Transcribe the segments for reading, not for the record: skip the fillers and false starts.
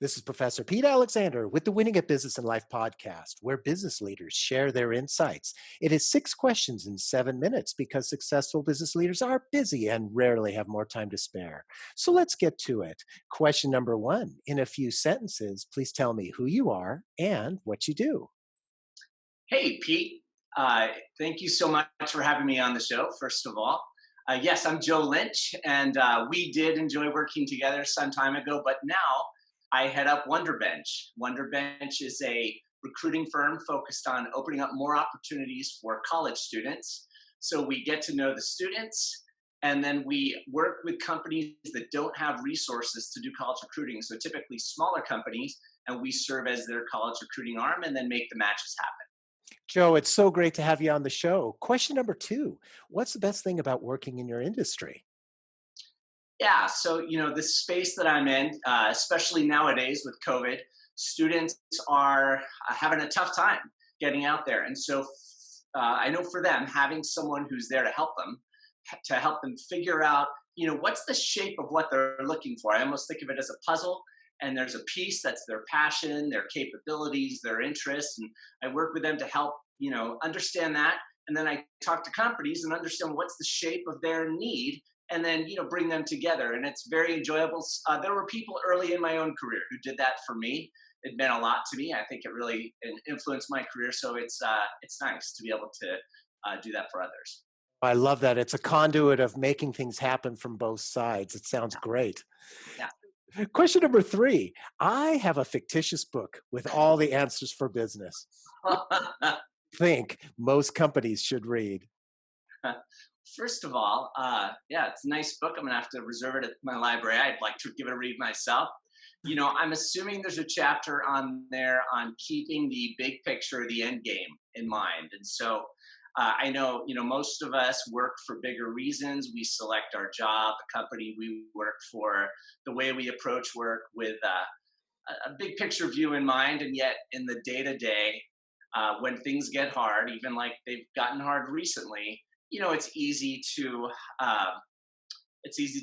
This is Professor Pete Alexander with the Winning at Business and Life podcast, where business leaders share their insights. It is 6 questions in 7 minutes because successful business leaders are busy and rarely have more time to spare. So let's get to it. Question number one. In a few sentences, please tell me who you are and what you do. Hey, Pete. Uh, Thank you so much for having me on the show, first of all. Yes, I'm Joe Lynch, and we did enjoy working together some time ago, but now I head up WonderBench. WonderBench is a recruiting firm focused on opening up more opportunities for college students. So we get to know the students, and then we work with companies that don't have resources to do college recruiting. So typically smaller companies, and we serve as their college recruiting arm and then make the matches happen. Joe, it's so great to have you on the show. Question number two. What's the best thing about working in your industry? Yeah, so this space that I'm in, especially nowadays with COVID, students are having a tough time getting out there, and so I know for them, having someone who's there to help them figure out, what's the shape of what they're looking for. I almost think of it as a puzzle, and there's a piece that's their passion, their capabilities, their interests, and I work with them to help understand that, and then I talk to companies and understand what's the shape of their need and then bring them together, and it's very enjoyable. There were people early in my own career who did that for me. It meant a lot to me. I think it really influenced my career, so it's nice to be able to do that for others. I love that. It's a conduit of making things happen from both sides. It sounds Yeah, great. yeah. Question number three. I have a fictitious book with all the answers for business. Think most companies should read. First of all, yeah, it's a nice book. I'm gonna have to reserve it at my library. I'd like to give it a read myself. I'm assuming there's a chapter on there on keeping the big picture, the end game in mind. And so I know, most of us work for bigger reasons. We select our job, the company we work for, the way we approach work with a big picture view in mind. And yet, in the day to day, when things get hard, even like they've gotten hard recently, it's easy to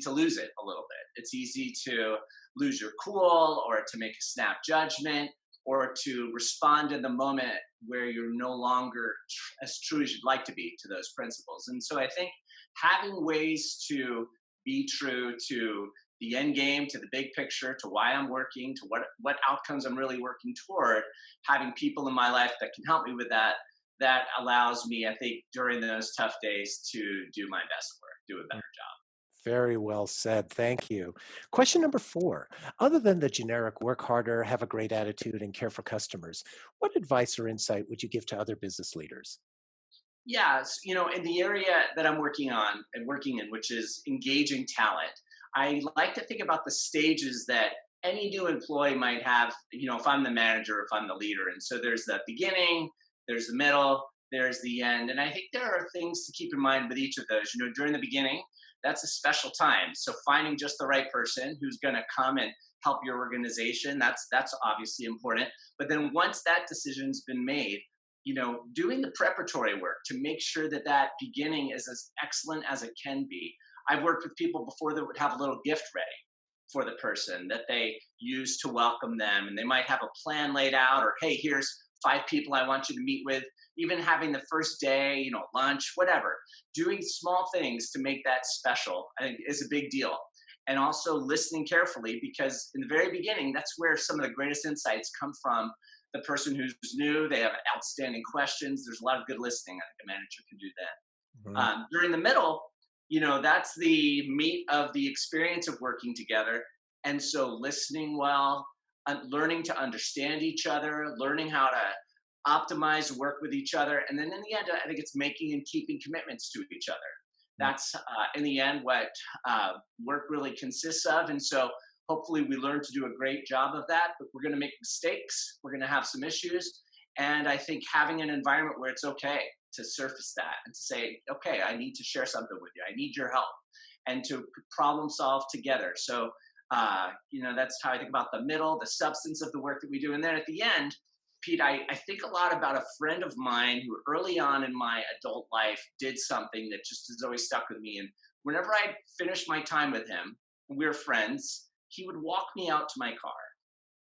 lose it a little bit. It's easy to lose your cool or to make a snap judgment or to respond in the moment where you're no longer as true as you'd like to be to those principles. And so I think having ways to be true to the end game, to the big picture, to why I'm working, to what outcomes I'm really working toward, having people in my life that can help me with that, that allows me, I think, during those tough days to do my best work, do a better job. Very well said. Thank you. Question number four. Other than the generic work harder, have a great attitude, and care for customers, what advice or insight would you give to other business leaders? Yeah, in the area that I'm working on and working in, which is engaging talent, I like to think about the stages that any new employee might have, if I'm the manager, if I'm the leader. And so there's the beginning, there's the middle, there's the end. And I think there are things to keep in mind with each of those. During the beginning, that's a special time. So finding just the right person who's going to come and help your organization, that's obviously important. But then once that decision's been made, doing the preparatory work to make sure that that beginning is as excellent as it can be. I've worked with people before that would have a little gift ready for the person that they use to welcome them. And they might have a plan laid out, or, hey, here's 5 people I want you to meet with. Even having the first day, lunch, whatever. Doing small things to make that special, I think, is a big deal. And also listening carefully, because in the very beginning, that's where some of the greatest insights come from. The person who's new, they have outstanding questions. There's a lot of good listening I think a manager can do then. Mhm. During the middle, that's the meat of the experience of working together. And so listening well, learning to understand each other, learning how to optimize work with each other. And then in the end, I think it's making and keeping commitments to each other. That's in the end what work really consists of. And so hopefully we learn to do a great job of that, but we're going to make mistakes. We're going to have some issues. And I think having an environment where it's okay to surface that and to say, okay, I need to share something with you. I need your help, and to problem solve together. So, that's how I think about the middle, the substance of the work that we do. And then at the end, Pete, I think a lot about a friend of mine who early on in my adult life did something that just has always stuck with me. And whenever I finished my time with him, and we were friends, he would walk me out to my car.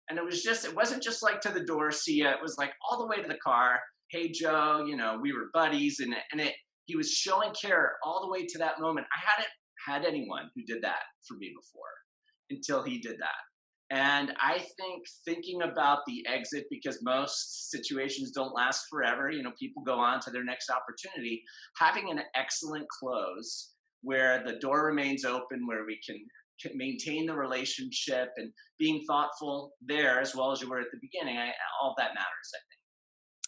And it wasn't just like to the door, see ya. It was like all the way to the car. Hey, Joe, we were buddies. He was showing care all the way to that moment. I hadn't had anyone who did that for me before until he did that. And I think thinking about the exit, because most situations don't last forever, people go on to their next opportunity, having an excellent close where the door remains open, where we can maintain the relationship and being thoughtful there as well as you were at the beginning, all that matters.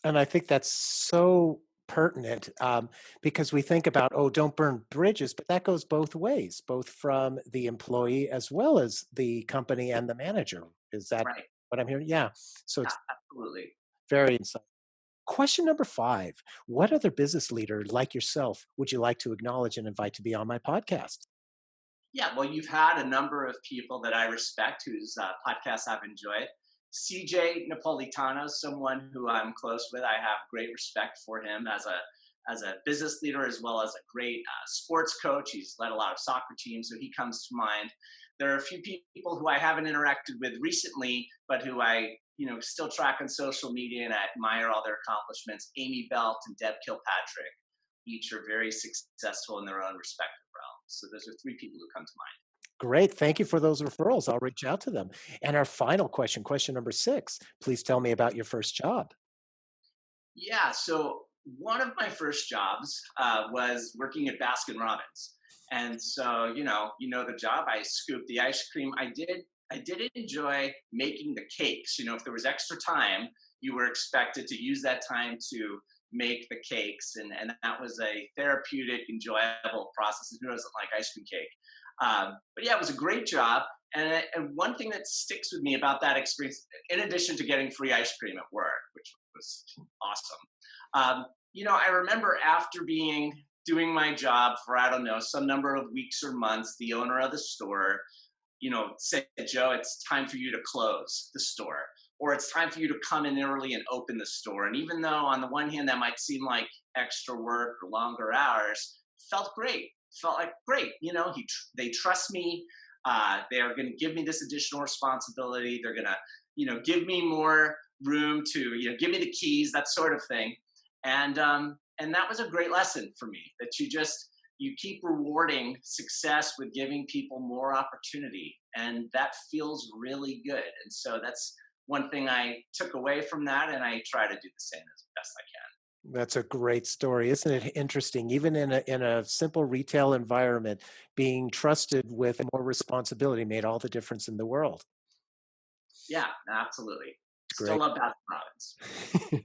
And I think that's so pertinent, because we think about, oh, don't burn bridges, but that goes both ways, both from the employee as well as the company and the manager. Is that Right. what I'm hearing? Yeah. So Yeah, it's absolutely. very insightful. Question number five. What other business leader like yourself would you like to acknowledge and invite to be on my podcast? Yeah, well, you've had a number of people that I respect whose podcasts I've enjoyed. CJ Napolitano is someone who I'm close with. I have great respect for him as a business leader as well as a great sports coach. He's led a lot of soccer teams, so he comes to mind. There are a few people who I haven't interacted with recently, but who I still track on social media and I admire all their accomplishments. Amy Belt and Deb Kilpatrick each are very successful in their own respective realms. So those are three people who come to mind. Great. Thank you for those referrals. I'll reach out to them. And our final question, question number six. Please tell me about your first job. Yeah. So one of my first jobs was working at Baskin Robbins, and so the job. I scooped the ice cream. I did enjoy making the cakes. If there was extra time, you were expected to use that time to make the cakes, and that was a therapeutic, enjoyable process. Who doesn't like ice cream cake? But yeah, it was a great job. And one thing that sticks with me about that experience, in addition to getting free ice cream at work, which was awesome, I remember after doing my job for, I don't know, some number of weeks or months, the owner of the store, said, Joe, it's time for you to close the store, or it's time for you to come in early and open the store. And even though on the one hand that might seem like extra work or longer hours, felt great. Felt like great. They trust me. They're going to give me this additional responsibility. They're going to, give me more room to, give me the keys, that sort of thing. And that was a great lesson for me, that you keep rewarding success with giving people more opportunity, and that feels really good. And so that's one thing I took away from that, and I try to do the same as best I can. That's a great story. Isn't it interesting? Even in a simple retail environment, being trusted with more responsibility made all the difference in the world. Yeah, absolutely. It's Still great. love Baskin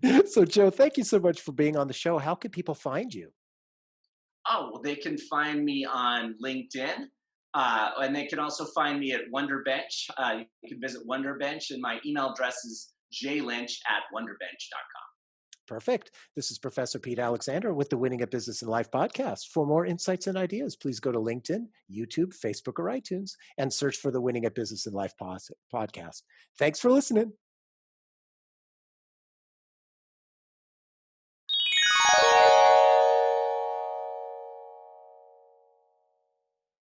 Robbins. So, Joe, thank you so much for being on the show. How can people find you? Oh, well, they can find me on LinkedIn. And they can also find me at Wonderbench. You can visit Wonderbench, and my email address is jlynch@wonderbench.com. Perfect. This is Professor Pete Alexander with the Winning at Business and Life podcast. For more insights and ideas, please go to LinkedIn, YouTube, Facebook, or iTunes and search for the Winning at Business and Life podcast. Thanks for listening.